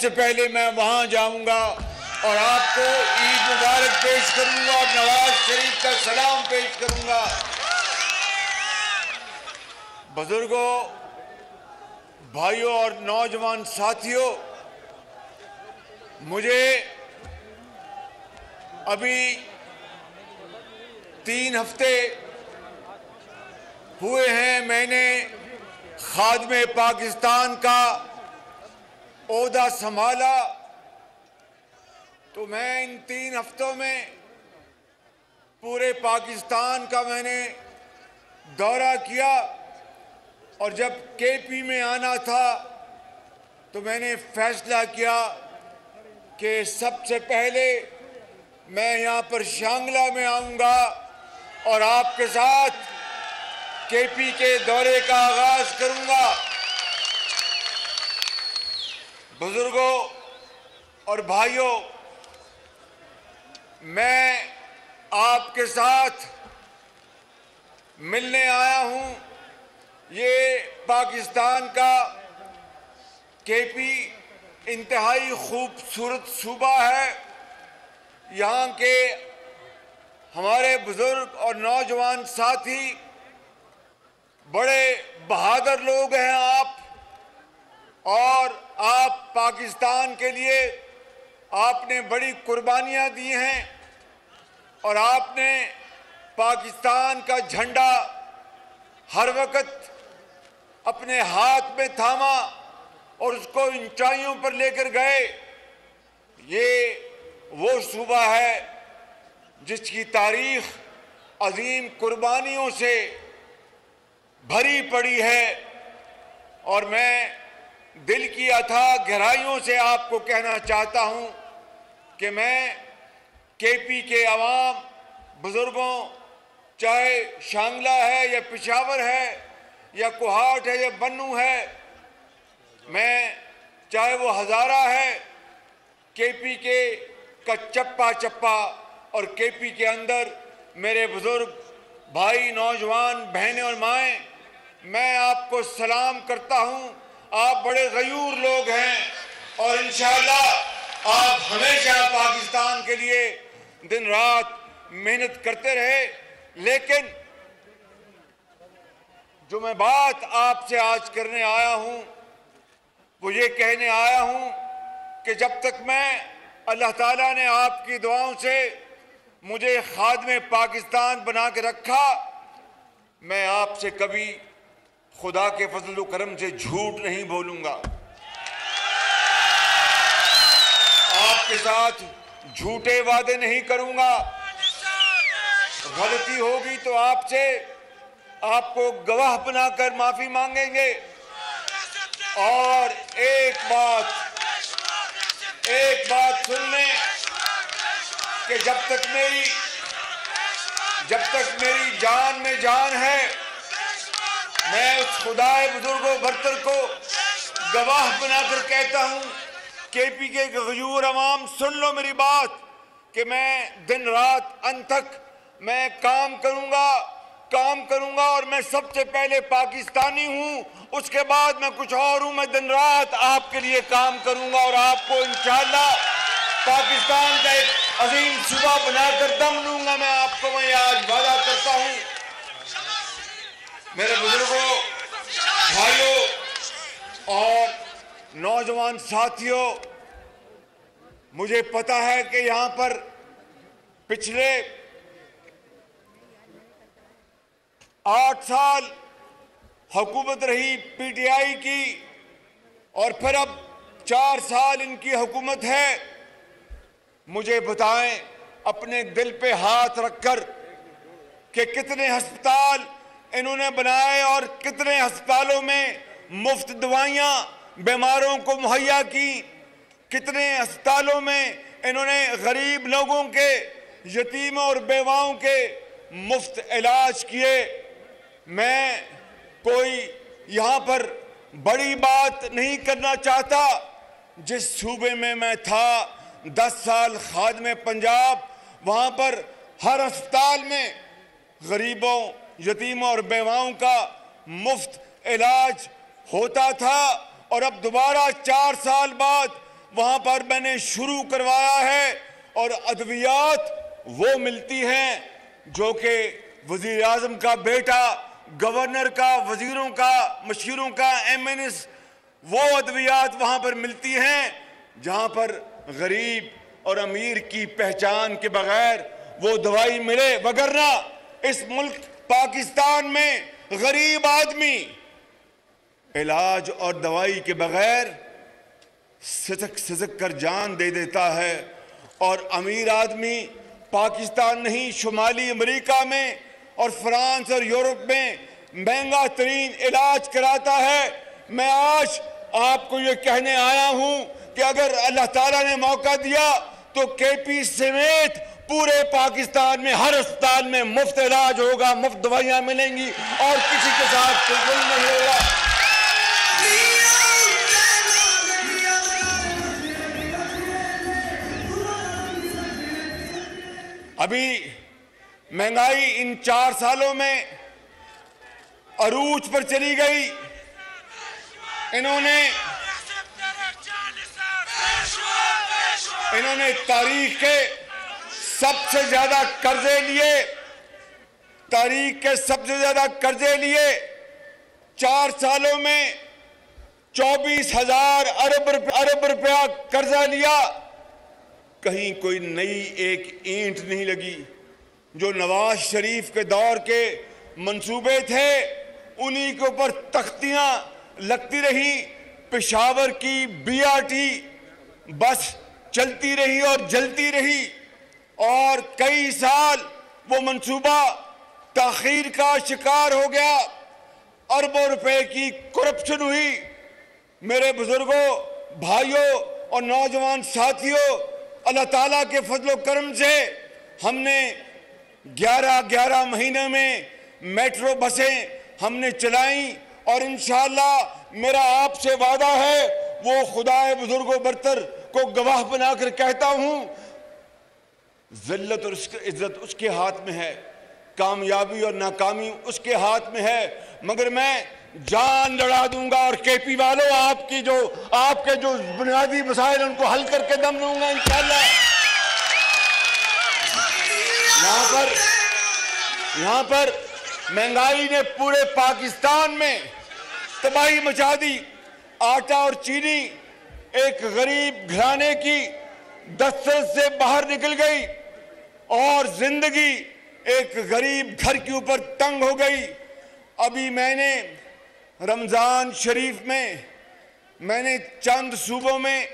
सबसे पहले मैं वहां जाऊंगा और आपको ईद मुबारक पेश करूंगा और नवाज शरीफ का सलाम पेश करूंगा। बुजुर्गों, भाइयों और नौजवान साथियों, मुझे अभी 3 हफ्ते हुए हैं मैंने खादिम पाकिस्तान का ओहदा संभाला। तो मैं इन 3 हफ्तों में पूरे पाकिस्तान का मैंने दौरा किया और जब केपी में आना था तो मैंने फैसला किया कि सबसे पहले मैं यहाँ पर शांगला में आऊँगा और आपके साथ केपी के दौरे का आगाज करूँगा। बुजुर्गों और भाइयों, मैं आपके साथ मिलने आया हूँ। ये पाकिस्तान का केपी इंतहाई खूबसूरत सूबा है। यहाँ के हमारे बुजुर्ग और नौजवान साथी बड़े बहादुर लोग हैं आप, और आप पाकिस्तान के लिए आपने बड़ी कुर्बानियाँ दी हैं और आपने पाकिस्तान का झंडा हर वक्त अपने हाथ में थामा और उसको ऊंचाइयों पर लेकर गए। ये वो सूबा है जिसकी तारीख अजीम कुर्बानियों से भरी पड़ी है, और मैं दिल की अथाह गहराइयों से आपको कहना चाहता हूं कि मैं केपी के अवाम, बुजुर्गों, चाहे शांगला है या पेशावर है या कोहाट है या बन्नू है, मैं चाहे वो हज़ारा है, केपी के का चप्पा चप्पा और केपी के अंदर मेरे बुजुर्ग भाई, नौजवान, बहनें और माएँ, मैं आपको सलाम करता हूं। आप बड़े गयूर लोग हैं और इंशाअल्लाह आप हमेशा पाकिस्तान के लिए दिन रात मेहनत करते रहे। लेकिन जो मैं बात आपसे आज करने आया हूं वो ये कहने आया हूं कि जब तक मैं, अल्लाह ताला ने आपकी दुआओं से मुझे खादिम पाकिस्तान बना के रखा, मैं आपसे कभी खुदा के फजल करम से झूठ नहीं बोलूंगा। आपके साथ झूठे वादे नहीं करूंगा। गलती होगी तो आपसे आपको गवाह बनाकर माफी मांगेंगे। और एक बात सुन लें कि जब तक मेरी जान में जान है, मैं उस खुदाए बुजुर्गों बरतर को गवाह बनाकर कहता हूं, केपी के गयूर अवाम, सुन लो मेरी बात कि मैं दिन रात अंत तक मैं काम करूंगा और मैं सबसे पहले पाकिस्तानी हूं, उसके बाद मैं कुछ और हूं। मैं दिन रात आपके लिए काम करूंगा और आपको इंशाअल्लाह पाकिस्तान का एक अजीम सूबा बनाकर दम लूंगा। मैं आपको मैं आज वादा करता हूं। मेरे बुजुर्गों, भाइयों और नौजवान साथियों, मुझे पता है कि यहां पर पिछले 8 साल हुकूमत रही पीटीआई की और फिर अब 4 साल इनकी हुकूमत है। मुझे बताएं अपने दिल पे हाथ रखकर कि कितने अस्पताल इन्होंने बनाए और कितने अस्पतालों में मुफ्त दवाइयाँ बीमारों को मुहैया की, कितने अस्पतालों में इन्होंने गरीब लोगों के, यतीमों और बेवाओं के मुफ्त इलाज किए। मैं कोई यहाँ पर बड़ी बात नहीं करना चाहता। जिस सूबे में मैं था 10 साल खादिम पंजाब, वहाँ पर हर अस्पताल में गरीबों, यतीमों और बेवाओं का मुफ्त इलाज होता था। और अब दोबारा 4 साल बाद वहां पर मैंने शुरू करवाया है और अद्वियात वो मिलती हैं जो कि वजीर आजम का बेटा, गवर्नर का, वजीरों का, मशीरों का, MNS, वो अद्वियात वहां पर मिलती हैं जहां पर गरीब और अमीर की पहचान के बगैर वो दवाई मिले। वगरना इस मुल्क पाकिस्तान में गरीब आदमी इलाज और दवाई के बगैर सिसक सिसक कर जान दे देता है, और अमीर आदमी पाकिस्तान नहीं, शुमाली अमेरिका में और फ्रांस और यूरोप में महंगा तरीन इलाज कराता है। मैं आज आपको ये कहने आया हूं कि अगर अल्लाह ताला ने मौका दिया तो KP समेत पूरे पाकिस्तान में हर अस्पताल में मुफ्त इलाज होगा, मुफ्त दवाइयां मिलेंगी और किसी के साथ कोई नहीं होगा। अभी महंगाई इन 4 सालों में अरूज पर चली गई। इन्होंने तारीख के सबसे ज्यादा कर्जे लिए, तारीख के सबसे ज्यादा कर्जे लिए। 4 सालों में 24,000 अरब रुपया कर्जा लिया। कहीं कोई नई एक ईंट नहीं लगी। जो नवाज शरीफ के दौर के मंसूबे थे उन्हीं के ऊपर तख्तियां लगती रही। पेशावर की BRT बस चलती रही और जलती रही और कई साल वो मंसूबा ताखीर का शिकार हो गया। अरबों रुपए की करप्शन हुई। मेरे बुजुर्गों, भाइयों और नौजवान साथियों, अल्लाह ताला के फजलो करम से हमने 11 महीने में मेट्रो बसें हमने चलाई और इंशाअल्लाह मेरा आपसे वादा है, वो खुदाए बुजुर्गों बरतर को गवाह बनाकर कहता हूं, जिल्लत और इज्जत उसके हाथ में है, कामयाबी और नाकामी उसके हाथ में है, मगर मैं जान लड़ा दूंगा और KP वालों आपके जो बुनियादी मसाइल उनको हल करके दम दूंगा इंशाअल्लाह। यहाँ पर महंगाई ने पूरे पाकिस्तान में तबाही मचा दी। आटा और चीनी एक गरीब घराने की दस्तरस से बाहर निकल गई और जिंदगी एक गरीब घर के ऊपर तंग हो गई। अभी मैंने रमजान शरीफ में मैंने चंद सूबों में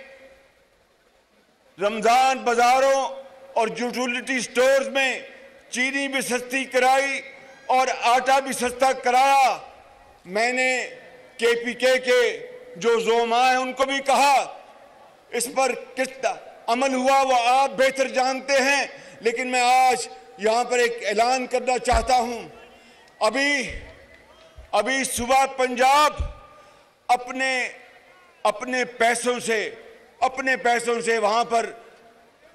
रमजान बाजारों और यूटिलिटी स्टोर्स में चीनी भी सस्ती कराई और आटा भी सस्ता कराया। मैंने KPK के जो ज़ोमा हैं उनको भी कहा, इस पर किस अमल हुआ वो आप बेहतर जानते हैं, लेकिन मैं आज यहाँ पर एक ऐलान करना चाहता हूँ। अभी सुबह पंजाब अपने पैसों से वहाँ पर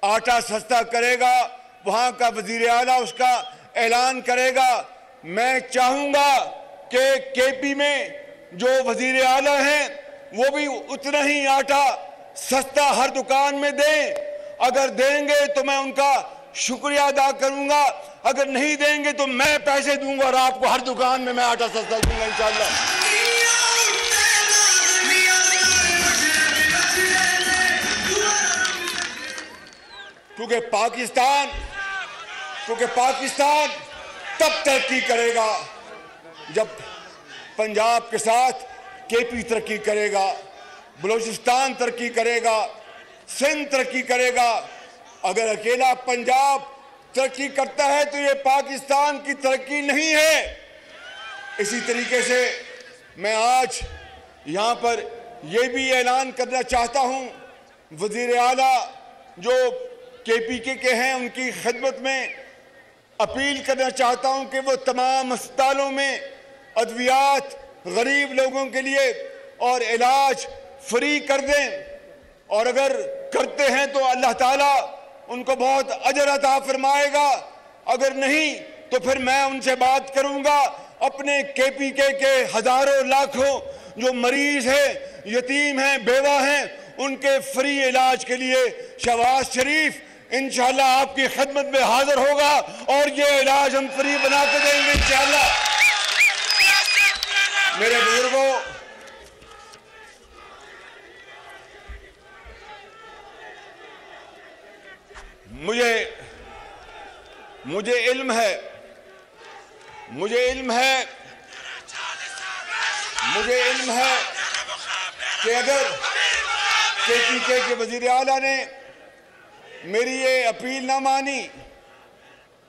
आटा सस्ता करेगा, वहाँ का वजीर आला उसका ऐलान करेगा। मैं चाहूँगा कि KP में जो वजीर आला हैं वो भी उतना ही आटा सस्ता हर दुकान में दें। अगर देंगे तो मैं उनका शुक्रिया अदा करूंगा, अगर नहीं देंगे तो मैं पैसे दूंगा और आपको हर दुकान में मैं आटा सस्ता दूंगा इंशाअल्लाह। क्योंकि पाकिस्तान तब तरक्की करेगा जब पंजाब के साथ KP तरक्की करेगा, बलूचिस्तान तरक्की करेगा, सिंध तरक्की करेगा। अगर अकेला पंजाब तरक्की करता है तो ये पाकिस्तान की तरक्की नहीं है। इसी तरीके से मैं आज यहाँ पर ये भी ऐलान करना चाहता हूँ, वजीर आला जो KPK के हैं उनकी खिदमत में अपील करना चाहता हूँ कि वो तमाम अस्पतालों में अद्वियात गरीब लोगों के लिए और इलाज फ्री कर दें, और अगर करते हैं तो अल्लाह ताला उनको बहुत अजर अता फरमाएगा। अगर नहीं तो फिर मैं उनसे बात करूंगा, अपने KPK के हजारों लाखों जो मरीज हैं, यतीम हैं, बेवा हैं, उनके फ्री इलाज के लिए शहबाज शरीफ इंशाल्लाह आपकी खिदमत में हाजिर होगा और ये इलाज हम फ्री बना के देंगे इंशाल्लाह। मेरे बुजुर्गों, मुझे इल्म है कि अगर KPK के वजीर आला ने मेरी ये अपील ना मानी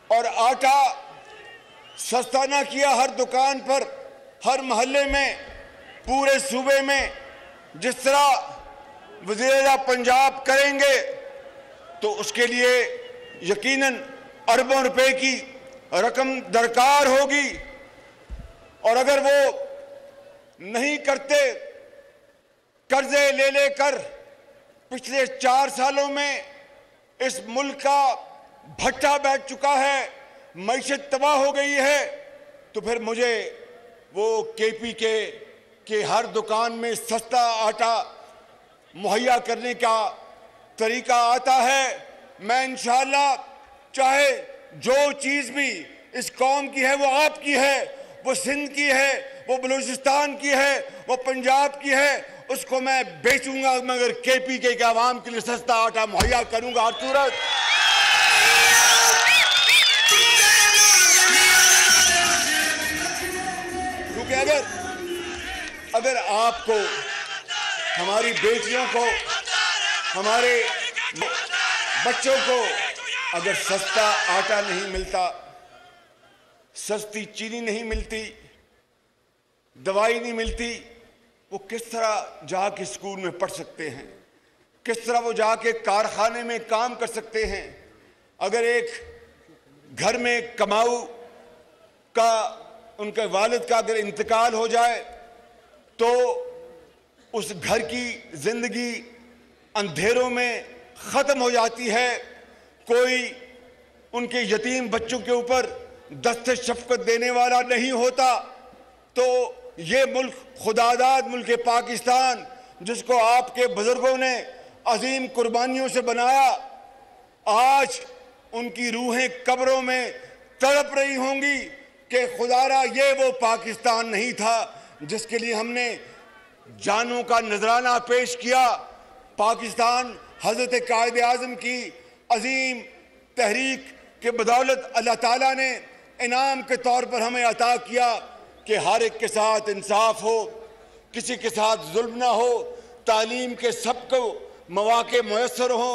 और आटा सस्ता ना किया हर दुकान पर, हर मोहल्ले में, पूरे सूबे में, जिस तरह वजीर आला पंजाब करेंगे तो उसके लिए यकीनन अरबों रुपए की रकम दरकार होगी। और अगर वो नहीं करते, कर्जे ले लेकर पिछले 4 सालों में इस मुल्क का भट्टा बैठ चुका है, मईशत तबाह हो गई है, तो फिर मुझे वो KPK के हर दुकान में सस्ता आटा मुहैया करने का तरीका आता है। मैं इंशाअल्लाह चाहे जो चीज़ भी इस कौम की है वो आपकी है, वो सिंध की है, वो बलूचिस्तान की है, वो पंजाब की है, उसको मैं बेचूंगा मगर KPK के आवाम के लिए सस्ता आटा मुहैया करूंगा हर सूरत। क्योंकि अगर आपको, हमारी बेटियों को, हमारे बच्चों को अगर सस्ता आटा नहीं मिलता, सस्ती चीनी नहीं मिलती, दवाई नहीं मिलती, वो किस तरह जाके स्कूल में पढ़ सकते हैं, किस तरह वो जाके कारखाने में काम कर सकते हैं। अगर एक घर में कमाऊ का, उनके वालिद का अगर इंतकाल हो जाए तो उस घर की जिंदगी अंधेरों में ख़त्म हो जाती है। कोई उनके यतीम बच्चों के ऊपर दस्ते शफ़क़त देने वाला नहीं होता। तो ये मुल्क, खुदादाद मुल्क पाकिस्तान, जिसको आपके बुजुर्गों ने अजीम कुर्बानियों से बनाया, आज उनकी रूहें कब्रों में तड़प रही होंगी कि खुदारा ये वो पाकिस्तान नहीं था जिसके लिए हमने जानों का नजराना पेश किया। पाकिस्तान हजरत कायद आज़म की अजीम तहरीक के बदौलत अल्लाह ताला ने इनाम के तौर पर हमें अता किया कि हर एक के साथ इंसाफ हो, किसी के साथ जुल्म ना हो, तालीम के सबको मौके मुयस्सर हो,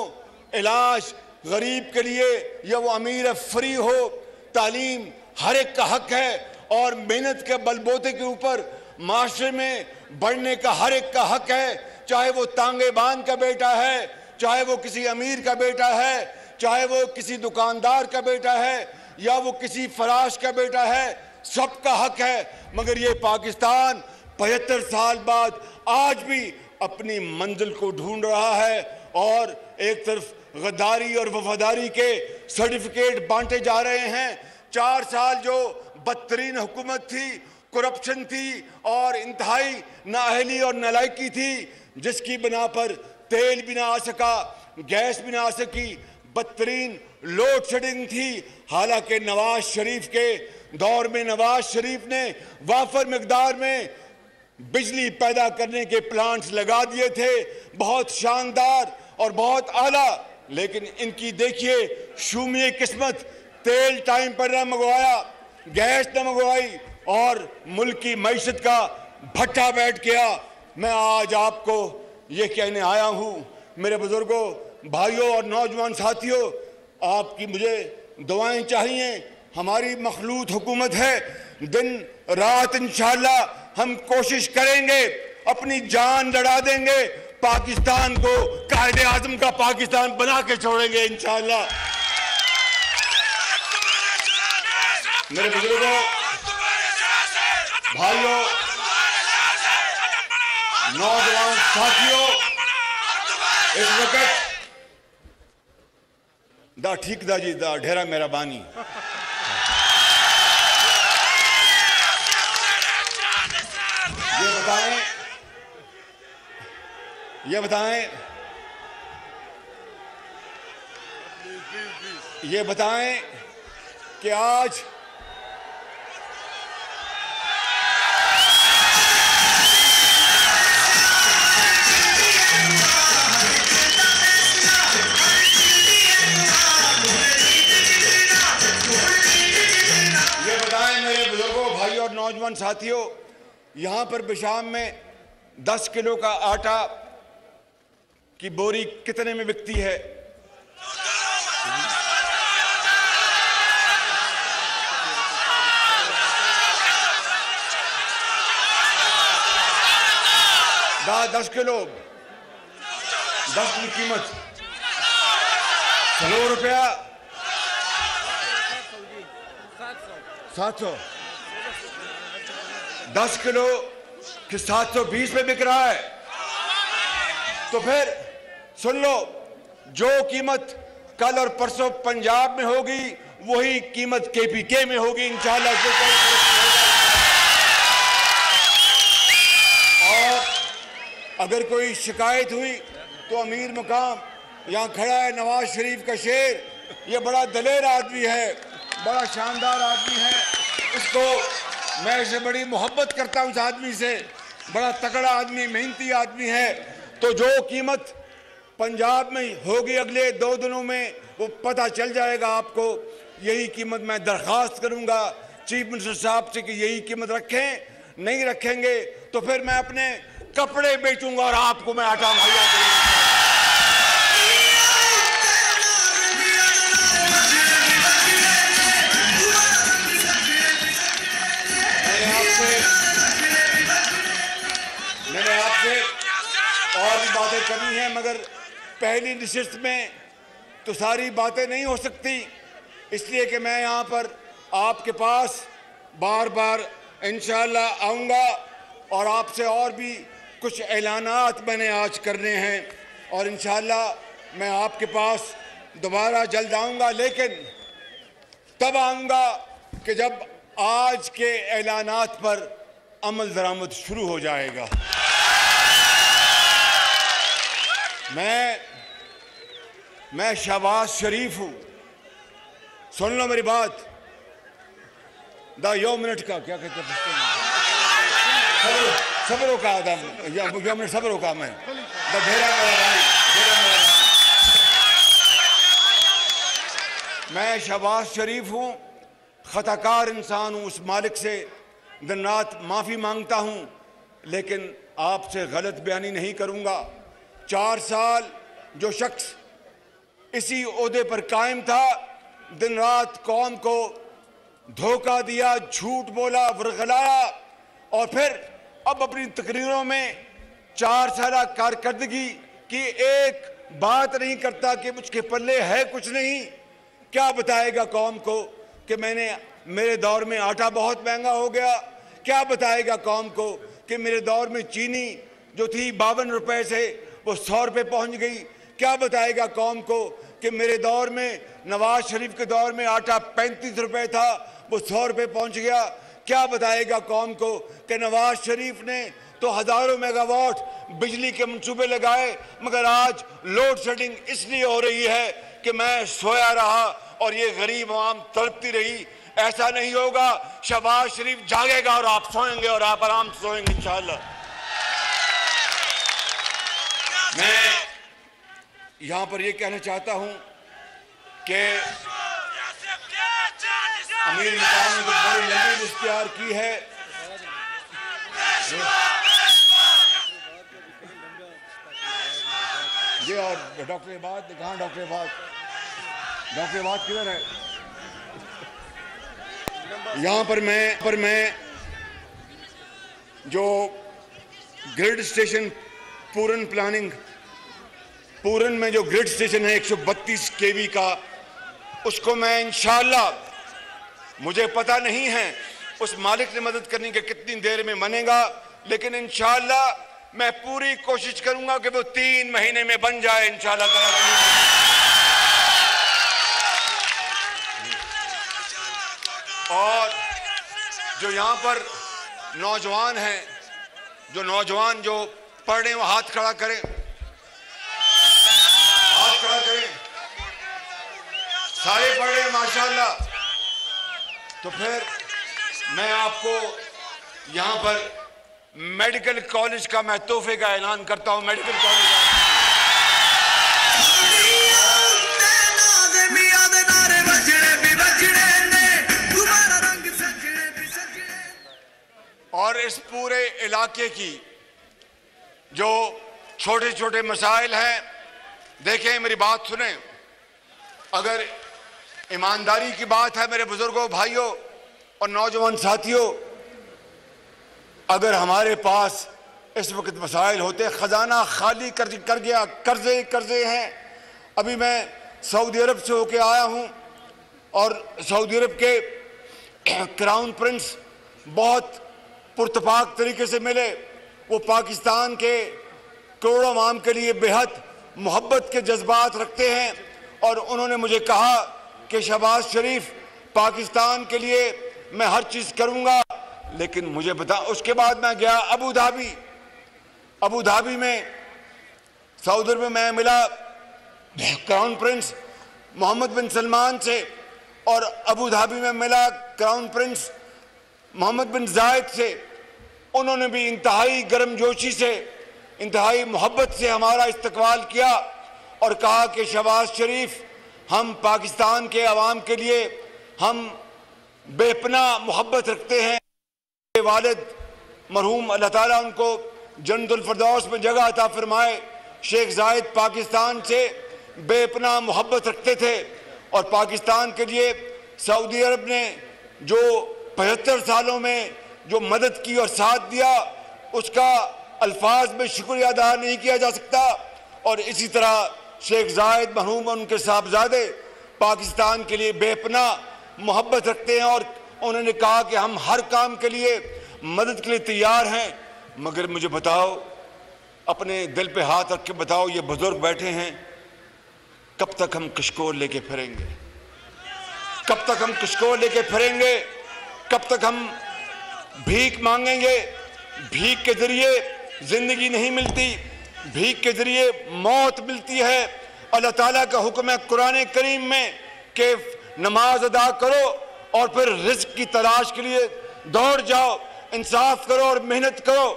इलाज गरीब के लिए या वो अमीर फ्री हो, तालीम हर एक का हक है और मेहनत के बलबूते के ऊपर माशरे में बढ़ने का हर एक का हक है। चाहे वो तांगे बांध का बेटा है, चाहे वो किसी अमीर का बेटा है, चाहे वो किसी दुकानदार का बेटा है या वो किसी फराश का बेटा है, सबका हक है। मगर ये पाकिस्तान 75 साल बाद आज भी अपनी मंजिल को ढूंढ रहा है और एक तरफ गद्दारी और वफादारी के सर्टिफिकेट बांटे जा रहे हैं। 4 साल जो बदतरीन हुकूमत थी, करप्शन थी और इंतहाई नाअहली और नालायकी थी, जिसकी बिना पर तेल भी ना आ सका, गैस भी ना आ सकी, बदतरीन लोड शेडिंग थी। हालांकि नवाज शरीफ के दौर में नवाज शरीफ ने वाफर मिकदार में बिजली पैदा करने के प्लांट्स लगा दिए थे, बहुत शानदार और बहुत आला। लेकिन इनकी देखिए शूमिए किस्मत, तेल टाइम पर न मंगवाया, गैस न मंगवाई और मुल्क की मईशत का भट्टा बैठ गया। मैं आज आपको ये कहने आया हूँ, मेरे बुजुर्गों, भाइयों और नौजवान साथियों, आपकी मुझे दुआएं चाहिए। हमारी मखलूत हुकूमत है, दिन रात इंशाअल्लाह हम कोशिश करेंगे, अपनी जान लड़ा देंगे, पाकिस्तान को कायदे आज़म का पाकिस्तान बना के छोड़ेंगे इंशाअल्लाह। मेरे बुजुर्गों, भाइयों, नौजवान साथियों, इस वक्त दा ठीक दा जी दा ढेरा मेरा बानी ये बताएं ये बताएं कि आज नौजवान साथियों, यहां पर बिशाम में 10 किलो का आटा की बोरी कितने में बिकती है? दस किलो 10 की कीमत 100 रुपया 700 10 किलो कि 720 में बिक रहा है। तो फिर सुन लो, जो कीमत कल और परसों पंजाब में होगी वही कीमत केपीके में होगी इंशाअल्लाह। और अगर कोई शिकायत हुई तो अमीर मुकाम यहां खड़ा है, नवाज शरीफ का शेर, ये बड़ा दलेर आदमी है, बड़ा शानदार आदमी है, इसको मैं इसे बड़ी मोहब्बत करता हूं। इस आदमी से, बड़ा तगड़ा आदमी, मेहनती आदमी है। तो जो कीमत पंजाब में होगी अगले 2 दिनों में वो पता चल जाएगा आपको। यही कीमत मैं दरख्वास्त करूंगा चीफ मिनिस्टर साहब से कि यही कीमत रखें। नहीं रखेंगे तो फिर मैं अपने कपड़े बेचूंगा और आपको मैं आटा मुहैया करूंगा। मैंने आपसे और भी बातें करनी है, मगर पहली नशिस्त में तो सारी बातें नहीं हो सकती, इसलिए कि मैं यहाँ पर आपके पास बार बार इंशाअल्लाह आऊँगा और आपसे और भी कुछ ऐलानात मैंने आज करने हैं और इंशाअल्लाह मैं आपके पास दोबारा जल्द आऊँगा। लेकिन तब आऊँगा कि जब आज के ऐलानात पर अमल दरामद शुरू हो जाएगा। मैं शहबाज शरीफ हूं, सुन लो मेरी बात। यो मिनट का क्या कहते हैं, सब्रों का आदम, यो मिनट सब्रों का मैं मैं शहबाज शरीफ हूं, खताकार इंसान हूं, उस मालिक से दिन रात माफ़ी मांगता हूं, लेकिन आपसे गलत बयानी नहीं करूंगा। 4 साल जो शख्स इसी ओहदे पर कायम था, दिन रात कौम को धोखा दिया, झूठ बोला, वरगलाया और फिर अब अपनी तकरीरों में 4 साल कारकर्दगी की एक बात नहीं करता कि मुझके पल्ले है कुछ नहीं। क्या बताएगा कौम को कि मेरे दौर में आटा बहुत महंगा हो गया? क्या बताएगा कौम को कि मेरे दौर में चीनी जो थी 52 रुपए से वो 100 रुपये पहुँच गई? क्या बताएगा कौम को कि मेरे दौर में, नवाज शरीफ के दौर में आटा 35 रुपये था, वो 100 रुपये पहुँच गया? क्या बताएगा कौम को कि नवाज शरीफ ने तो हज़ारों मेगावाट बिजली के मंसूबे लगाए, मगर आज लोड शेडिंग इसलिए हो रही है कि मैं सोया रहा और ये गरीब आवाम तड़पती रही। ऐसा नहीं होगा। शहबाज शरीफ जागेगा और आप सोएंगे और आप आराम से सोएंगे इंशाअल्लाह। मैं यहां पर यह कहना चाहता हूं कि अमीर मुकाम ने तो बड़ी लंबी लिस्ट तैयार की है। ये और डॉक्टर इबाद, कहाँ डॉक्टर इबाद? डॉक्टर इबाद किधर है? यहाँ पर मैं जो ग्रिड स्टेशन पूरन में जो ग्रिड स्टेशन है 132 केवी का, उसको मैं इंशाअल्लाह, मुझे पता नहीं है उस मालिक ने मदद करने के कितनी देर में बनेगा, लेकिन इंशाअल्लाह मैं पूरी कोशिश करूंगा कि वो 3 महीने में बन जाए इंशाअल्लाह ताला। और जो यहाँ पर नौजवान हैं, जो पढ़ रहे हैं वो हाथ खड़ा करें। सारे पढ़ रहे हैं माशाल्लाह। तो फिर मैं आपको यहाँ पर मेडिकल कॉलेज का मैं तोहफे का ऐलान करता हूँ। मेडिकल कॉलेज और इस पूरे इलाके की जो छोटे छोटे मसाइल हैं, देखें मेरी बात सुने, अगर ईमानदारी की बात है मेरे बुजुर्गों, भाइयों और नौजवान साथियों, अगर हमारे पास इस वक्त मसाइल होते, खजाना खाली कर गया, कर्जे हैं। अभी मैं सऊदी अरब से होके आया हूं और सऊदी अरब के क्राउन प्रिंस बहुत पुरतपाक तरीके से मिले। वो पाकिस्तान के करोड़ों आवाम के लिए बेहद मोहब्बत के जज्बात रखते हैं और उन्होंने मुझे कहा कि शहबाज शरीफ, पाकिस्तान के लिए मैं हर चीज़ करूंगा, लेकिन मुझे बता। उसके बाद मैं गया अबू धाबी में, सऊदी अरब में मैं मिला क्राउन प्रिंस मोहम्मद बिन सलमान से और अबू धाबी में मिला क्राउन प्रिंस मोहम्मद बिन जायद से। उन्होंने भी इंतहाई गर्मजोशी से, इंतहाई मोहब्बत से हमारा इस्तकबाल किया और कहा कि शहबाज शरीफ, हम पाकिस्तान के अवाम के लिए हम बेपनाह मोहब्बत रखते हैं। वालिद मरहूम अल्लाह ताला उनको जन्नतुल फिरदौस में जगह अता फरमाए, शेख जायद पाकिस्तान से बेपनाह मोहब्बत रखते थे और पाकिस्तान के लिए सऊदी अरब ने जो 75 सालों में जो मदद की और साथ दिया, उसका अल्फाज में शुक्रिया अदा नहीं किया जा सकता। और इसी तरह शेख जायद मरहूम उनके साहबजादे पाकिस्तान के लिए बेपनाह मोहब्बत रखते हैं और उन्होंने कहा कि हम हर काम के लिए मदद के लिए तैयार हैं। मगर मुझे बताओ, अपने दिल पे हाथ रख के बताओ, ये बुजुर्ग बैठे हैं, कब तक हम कशकोर लेके फिरेंगे? कब तक हम कशकोर लेके फिरेंगे? कब तक हम भीख मांगेंगे? भीख के जरिए जिंदगी नहीं मिलती, भीख के जरिए मौत मिलती है। अल्लाह ताला का हुक्म है कुरान करीम में कि नमाज अदा करो और फिर रिज्क की तलाश के लिए दौड़ जाओ, इंसाफ करो और मेहनत करो।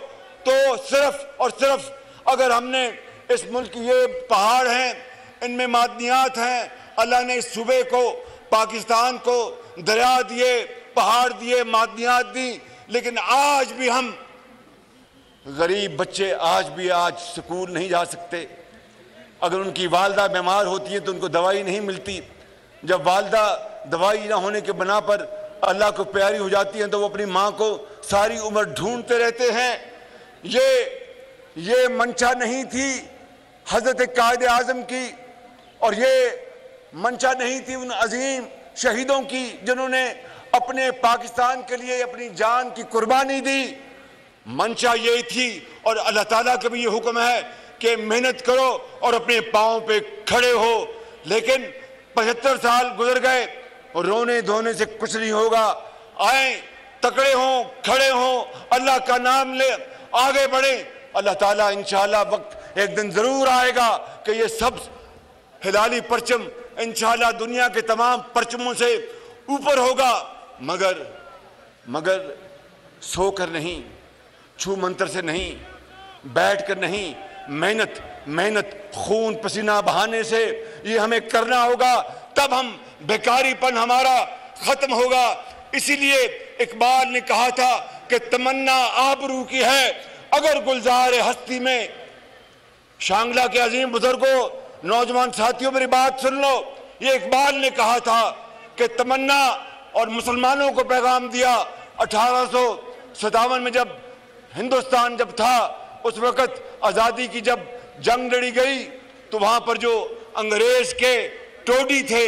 तो सिर्फ और सिर्फ अगर हमने इस मुल्क की, ये पहाड़ हैं, इनमें मादनियात हैं, अल्लाह ने इस सूबे को, पाकिस्तान को दरिया दिए, पहाड़ दिए, मादनियात दी, लेकिन आज भी हम गरीब बच्चे आज स्कूल नहीं जा सकते। अगर उनकी वालदा बीमार होती है तो उनको दवाई नहीं मिलती। जब वालदा दवाई ना होने के बना पर अल्लाह को प्यारी हो जाती हैं तो वो अपनी माँ को सारी उम्र ढूंढते रहते हैं। ये मंशा नहीं थी हजरत कायद आज़म की और ये मंशा नहीं थी उन अजीम शहीदों की जिन्होंने अपने पाकिस्तान के लिए अपनी जान की कुर्बानी दी। मंशा ये थी और अल्लाह ताला का भी ये हुक्म है कि मेहनत करो और अपने पाँव पे खड़े हो। लेकिन 75 साल गुजर गए और रोने धोने से कुछ नहीं होगा। आए, तकड़े हों, खड़े हों, अल्लाह का नाम ले, आगे बढ़े। अल्लाह ताला इंशाअल्लाह वक्त एक दिन जरूर आएगा कि ये सब हिलाली परचम इंशाअल्लाह दुनिया के तमाम परचमों से ऊपर होगा। मगर सोकर नहीं, छू मंत्र से नहीं, बैठ कर नहीं, मेहनत खून पसीना बहाने से ये हमें करना होगा, तब हम बेकारीपन हमारा खत्म होगा। इसीलिए इकबाल ने कहा था कि तमन्ना आबरू की है अगर गुलजार हस्ती में। शांगला के अजीम बुजुर्गों, नौजवान साथियों, मेरी बात सुन लो। ये इकबाल ने कहा था कि तमन्ना और मुसलमानों को पैगाम दिया 1857 में जब हिंदुस्तान जब था, उस वक़्त आज़ादी की जब जंग लड़ी गई तो वहाँ पर जो अंग्रेज के टोडी थे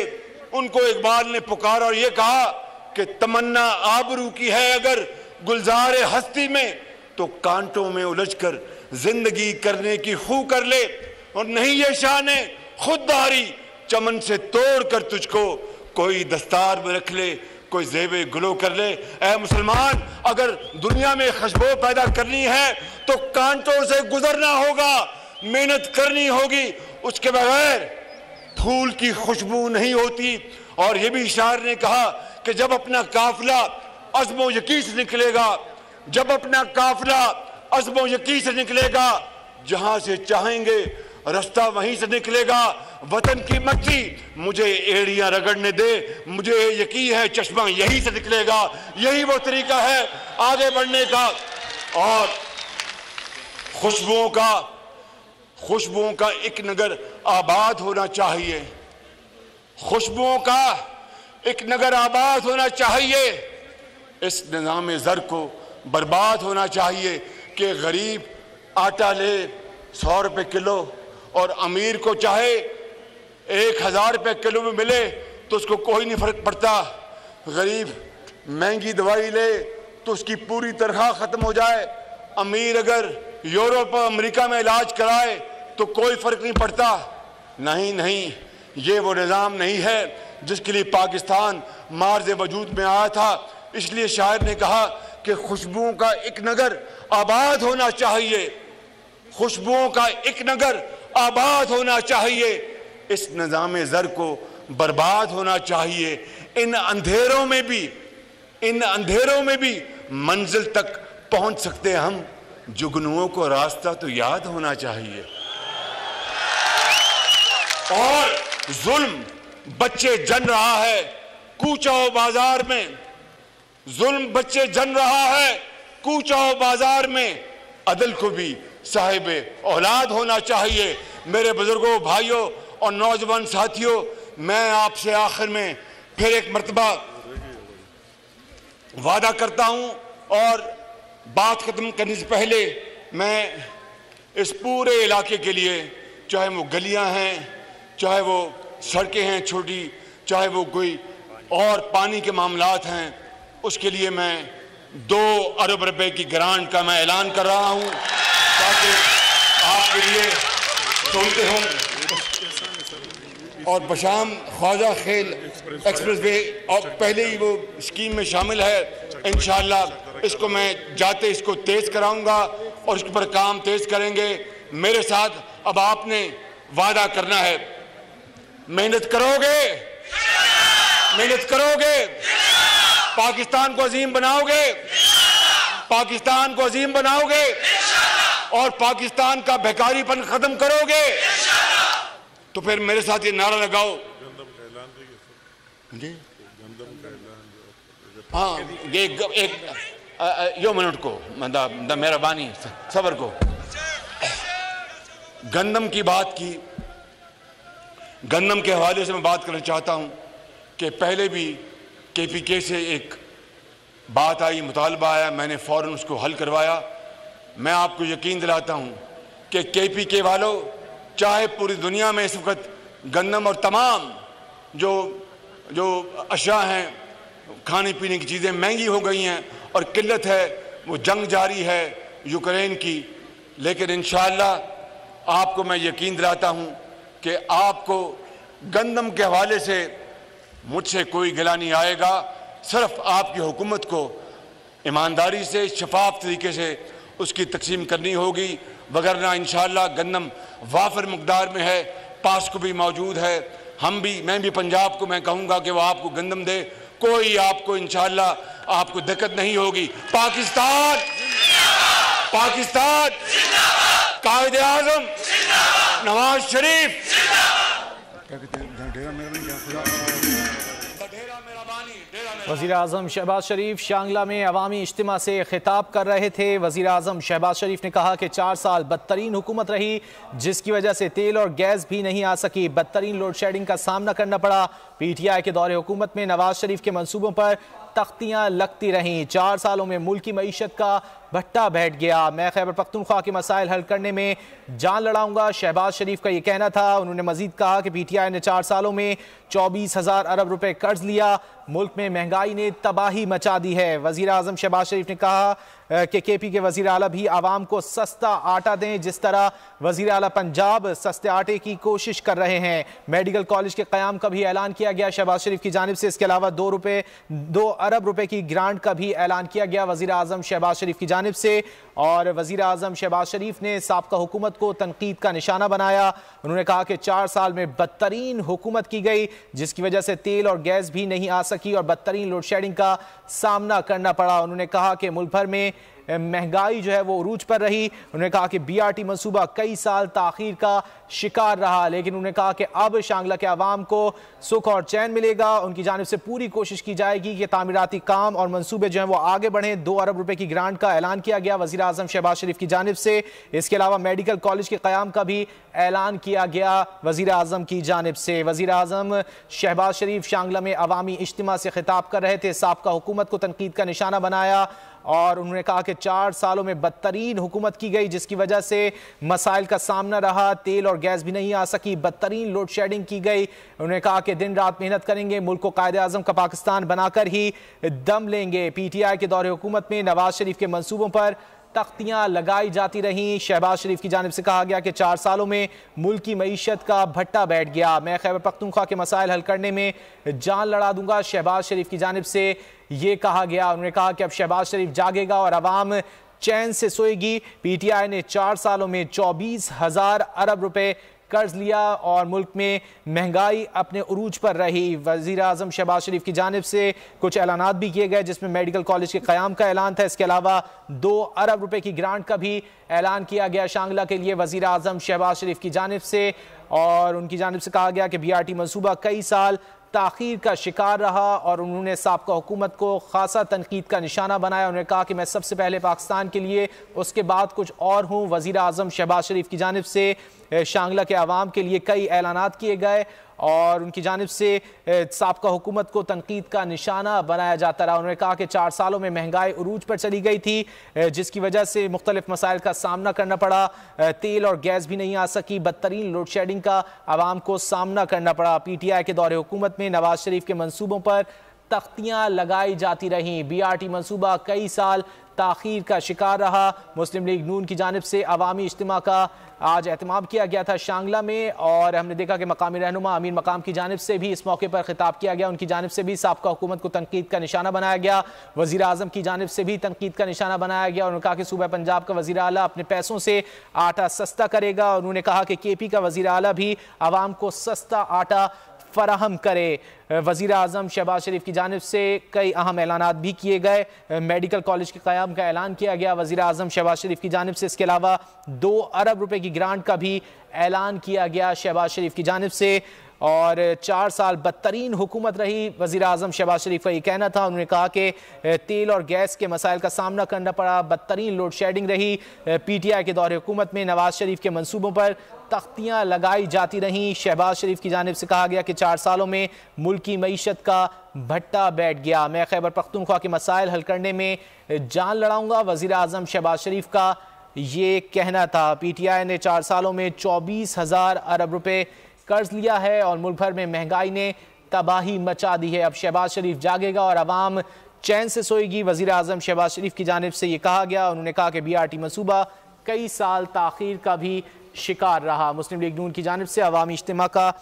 उनको इकबाल ने पुकारा और ये कहा कि तमन्ना आबरू की है अगर गुलजार हस्ती में, तो कांटों में उलझकर जिंदगी करने की खू कर ले। और नहीं ये शान है खुददारी, चमन से तोड़ कर तुझको कोई दस्तार में रख ले, कोई ज़ेबे गुलो कर ले। ऐ मुसलमान, अगर दुनिया में खुशबू पैदा करनी है तो कांटों से गुजरना होगा, मेहनत करनी होगी। उसके बगैर फूल की खुशबू नहीं होती और ये भी शायर ने कहा कि जब अपना काफिला अज़्म यकीन से निकलेगा, जब अपना काफिला अज़्म यकीन से निकलेगा, जहां से चाहेंगे रास्ता वहीं से निकलेगा। वतन की मट्टी मुझे एड़ियां रगड़ने दे, मुझे यकीन है चश्मा यहीं से निकलेगा। यही वो तरीका है आगे बढ़ने का। और खुशबुओं का एक नगर आबाद होना चाहिए, खुशबुओं का एक नगर आबाद होना चाहिए। इस निज़ाम ज़र को बर्बाद होना चाहिए कि गरीब आटा ले 100 रुपये किलो और अमीर को चाहे 1000 रुपये किलो में मिले तो उसको कोई नहीं फर्क पड़ता। गरीब महंगी दवाई ले तो उसकी पूरी तनख्वाह खत्म हो जाए, अमीर अगर यूरोप और अमेरिका में इलाज कराए तो कोई फर्क नहीं पड़ता। नहीं, ये वो निज़ाम नहीं है जिसके लिए पाकिस्तान मार्ज़ वजूद में आया था। इसलिए शायर ने कहा कि खुशबुओं का एक नगर आबाद होना चाहिए, खुशबुओं का एक नगर आबाद होना चाहिए। इस निज़ाम ज़र को बर्बाद होना चाहिए। इन अंधेरों में भी मंजिल तक पहुंच सकते हैं हम, जुगनुओं को रास्ता तो याद होना चाहिए। और जुल्म बच्चे जन रहा है कूचाओ बाजार में, जुल्म बच्चे जन रहा है कूचाओ बाजार में। अदल को भी साहिबे औलाद होना चाहिए। मेरे बुजुर्गों, भाइयों और नौजवान साथियों, मैं आपसे आखिर में फिर एक मर्तबा वादा करता हूं और बात खत्म करने से पहले मैं इस पूरे इलाके के लिए, चाहे वो गलियां हैं, चाहे वो सड़कें हैं छोटी, चाहे वो कोई और पानी के मामलात हैं, उसके लिए मैं 2 अरब रुपए की ग्रांट का मैं ऐलान कर रहा हूं ताकि आपके लिए सुनते हों। और बशाम ख्वाजा खेल एक्सप्रेस वे और पहले ही वो स्कीम में शामिल है। इंशाअल्लाह इसको मैं जाते इसको तेज़ कराऊंगा और इसके ऊपर काम तेज़ करेंगे। मेरे साथ अब आपने वादा करना है, मेहनत करोगे, पाकिस्तान को अजीम बनाओगे, और पाकिस्तान का बेकारीपन खत्म करोगे। तो फिर मेरे साथ ये नारा लगाओ। हाँ, ये एक यो मिनट को मेहरबानी सबर को। गंदम की बात की, गंदम के हवाले से मैं बात करना चाहता हूं कि पहले भी KPK से एक बात आई, मुतालबा आया, मैंने फौरन उसको हल करवाया। मैं आपको यकीन दिलाता हूं कि KPK वालों, चाहे पूरी दुनिया में इस वक्त गंदम और तमाम जो अशिया हैं, खाने पीने की चीज़ें महंगी हो गई हैं और किल्लत है, वो जंग जारी है यूक्रेन की, लेकिन इंशाअल्लाह आपको मैं यकीन दिलाता हूं कि आपको गंदम के हवाले से मुझसे कोई गिला नहीं आएगा। सिर्फ आपकी हुकूमत को ईमानदारी से, शफाफ तरीके से उसकी तकसीम करनी होगी, वगरना इंशाअल्लाह गंदम वाफिर मकदार में है, पास को भी मौजूद है। मैं भी पंजाब को मैं कहूँगा कि वो आपको गंदम दे, कोई आपको इंशाअल्लाह आपको दिक्कत नहीं होगी। पाकिस्तान, कायदे आज़म नवाज शरीफ, वज़ीर-ए-आज़म शहबाज शरीफ शांगला में अवामी इज्तिमा से खिताब कर रहे थे। वज़ीर-ए-आज़म शहबाज शरीफ ने कहा कि 4 साल बदतरीन हुकूमत रही, जिसकी वजह से तेल और गैस भी नहीं आ सकी, बदतरीन लोड शेडिंग का सामना करना पड़ा। PTI के दौरे हुकूमत में नवाज शरीफ के मंसूबों पर तख्तियां लगती रहीं। 4 सालों में मुल्क की मईशत का भट्टा बैठ गया। मैं खैबर पख्तूनख्वा के मसाइल हल करने में जान लड़ाऊंगा, शहबाज शरीफ का ये कहना था। उन्होंने मजीद कहा कि PTI ने 4 सालों में 24,000 अरब रुपए कर्ज लिया, मुल्क में महंगाई ने तबाही मचा दी है। वज़ीर-ए-आज़म शहबाज शरीफ ने कहा कि केपी के वजीर आला भी आवाम को सस्ता आटा दें, जिस तरह वजीर आला पंजाब सस्ते आटे की कोशिश कर रहे हैं। मेडिकल कॉलेज के क़याम का भी ऐलान किया गया शहबाज शरीफ की जानिब से। इसके अलावा 2 अरब रुपए की ग्रांट का भी ऐलान किया गया वजीर आजम शहबाज शरीफ की जानिब से। और वजीर आजम शहबाज शरीफ ने साबका हुकूमत को तनकीद का निशाना बनाया। उन्होंने कहा कि 4 साल में बदतरीन हुकूमत की गई, जिसकी वजह से तेल और गैस भी नहीं आ सकी और बदतरीन लोड शेडिंग का सामना करना पड़ा। उन्होंने कहा कि मुल्क भर में महंगाई जो है वो उरूज पर रही। उन्होंने कहा कि BRT मंसूबा कई साल ताखीर का शिकार रहा, लेकिन उन्होंने कहा कि अब शांगला के अवाम को सुख और चैन मिलेगा। उनकी जानिब से पूरी कोशिश की जाएगी कि तामीराती काम और मंसूबे जो हैं वो आगे बढ़ें। 2 अरब रुपए की ग्रांट का ऐलान किया गया वजीर आजम शहबाज शरीफ की जानिब से। इसके अलावा मेडिकल कॉलेज के क़याम का भी ऐलान किया गया वजीर आजम की जानिब से। वजीर आजम शहबाज शरीफ शांगला में अवामी इज्तिमा से खिताब कर रहे थे। साबका हुकूमत को तनकीद का निशाना बनाया और उन्होंने कहा कि 4 सालों में बदतरीन हुकूमत की गई, जिसकी वजह से मसाइल का सामना रहा। तेल और गैस भी नहीं आ सकी, बदतरीन लोड शेडिंग की गई। उन्होंने कहा कि दिन रात मेहनत करेंगे, मुल्क को कायदे आजम का पाकिस्तान बनाकर ही दम लेंगे। PTI के दौरे हुकूमत में नवाज शरीफ के मंसूबों पर तख्तियां लगाई जाती रहीं। शहबाज शरीफ की जानिब से कहा गया कि 4 सालों में मुल्क की मईशत का भट्टा बैठ गया। मैं खैबर पख्तूनख्वा के मसाइल हल करने में जान लड़ा दूंगा, शहबाज शरीफ की जानिब से ये कहा गया। उन्होंने कहा कि अब शहबाज शरीफ जागेगा और अवाम चैन से सोएगी। PTI ने 4 सालों में 24,000 अरब रुपए कर्ज लिया और मुल्क में महंगाई अपने उरूज पर रही। वजीर आजम शहबाज शरीफ की जानिब से कुछ ऐलानात भी किए गए, जिसमें मेडिकल कॉलेज के क़याम का ऐलान था। इसके अलावा 2 अरब रुपए की ग्रांट का भी ऐलान किया गया शांगला के लिए वजीर आजम शहबाज शरीफ की जानिब से। और उनकी जानिब से कहा गया कि BRT मंसूबा कई साल ताखीर का शिकार रहा और उन्होंने साबका हुकूमत को खासा तनकीद का निशाना बनाया। उन्होंने कहा कि मैं सबसे पहले पाकिस्तान के लिए, उसके बाद कुछ और हूँ। वजीर आजम शहबाज शरीफ की जानिब से शांगला के अवाम के लिए कई ऐलानात किए गए और उनकी जानिब से साबका हुकूमत को तनकीद का निशाना बनाया जाता रहा। उन्होंने कहा कि 4 सालों में महंगाई उरूज पर चली गई थी, जिसकी वजह से मुख्तलिफ मसाइल का सामना करना पड़ा। तेल और गैस भी नहीं आ सकी, बदतरीन लोड शेडिंग का आवाम को सामना करना पड़ा। PTI के दौरे हुकूमत में नवाज शरीफ के मंसूबों पर तख्तियां लगाई जाती रहीं। BRT मंसूबा कई साल ताखीर का शिकार रहा। मुस्लिम लीग नून की जानिब से अवामी इज्तिमा का आज एहतमाम किया गया था शांगला में और हमने देखा कि मकामी रहनुमा अमीर मकाम की जानिब से भी इस मौके पर खिताब किया गया। उनकी जानिब से भी साबका हुकूमत को तनकीद का निशाना बनाया गया। वजीर आजम की जानिब से भी तनकीद का निशाना बनाया गया। उन्होंने कहा कि सूबा पंजाब का वजीर आला अपने पैसों से आटा सस्ता करेगा। उन्होंने कहा कि KP का वजीर आला भी आवाम को सस्ता आटा फराहम करे। वजीर आजम शहबाज शरीफ की जानिब से कई अहम ऐलानात भी किए गए। मेडिकल कॉलेज के क़याम का ऐलान किया गया वजीर आजम शहबाज शरीफ की जानिब से। इसके अलावा 2 अरब रुपए की ग्रांट का भी ऐलान किया गया शहबाज शरीफ की जानिब से। और 4 साल बदतरीन हुकूमत रही, वजीर आजम शहबाज शरीफ का ये कहना था। उन्होंने कहा कि तेल और गैस के मसाइल का सामना करना पड़ा, बदतरीन लोड शेडिंग रही। PTI के दौरे हुकूमत में नवाज शरीफ के मंसूबों पर तख्तियां लगाई जाती रहीं। शहबाज शरीफ की जानिब से कहा गया कि 4 सालों में मुल्क की मईशत का भट्टा बैठ गया। मैं खैबर पख्तूनख्वा के मसाइल हल करने में जान लड़ाऊंगा, वजीर आजम शहबाज शरीफ का ये कहना था। PTI ने 4 सालों में 24,000 अरब रुपए कर्ज लिया है और मुल्क भर में महंगाई ने तबाही मचा दी है। अब शहबाज शरीफ जागेगा और अवाम चैन से सोएगी, वजीर आजम शहबाज शरीफ की जानिब से ये कहा गया। उन्होंने कहा कि BRT मंसूबा कई साल ताखीर का भी शिकार रहा। मुस्लिम लीग नून की जानिब से अवामी इज्तिमा का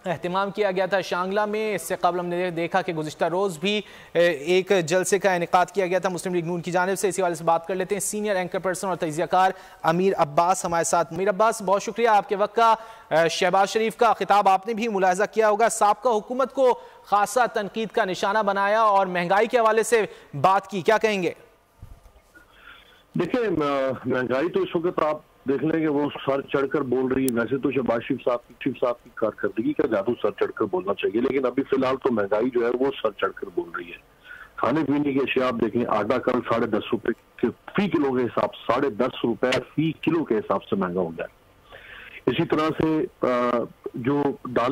एहतमाम किया गया था शांगला में। इससे कबल हमने देखा कि गुज़िश्ता रोज़ भी एक जलसे का इनेकाद किया गया था मुस्लिम लीग नून की जानिब से। इसी वाले से बात कर लेते हैं सीनियर एंकर पर्सन और तजियाकार अमीर अब्बास हमारे साथ। अमीर अब्बास, बहुत शुक्रिया आपके वक्त का। शहबाज शरीफ का खिताब आपने भी मुलाहजा किया होगा, साबका हुकूमत को खासा तनकीद का निशाना बनाया और महंगाई के हवाले से बात की, क्या कहेंगे? देखिए, महंगाई तो इस वक्त आप देख लेंगे वो सर चढ़कर बोल रही है। वैसे तो शहबाज शरीफ साहब की कारकर्दगी का जादू सर चढ़कर बोलना चाहिए, लेकिन अभी फिलहाल तो महंगाई जो है वो सर चढ़कर बोल रही है। खाने पीने की अशिया आप देखें, आटा कल 10.5 रुपए फी किलो के हिसाब, 10.5 रुपए फी किलो के हिसाब से महंगा हो गया। इसी तरह से जो दाल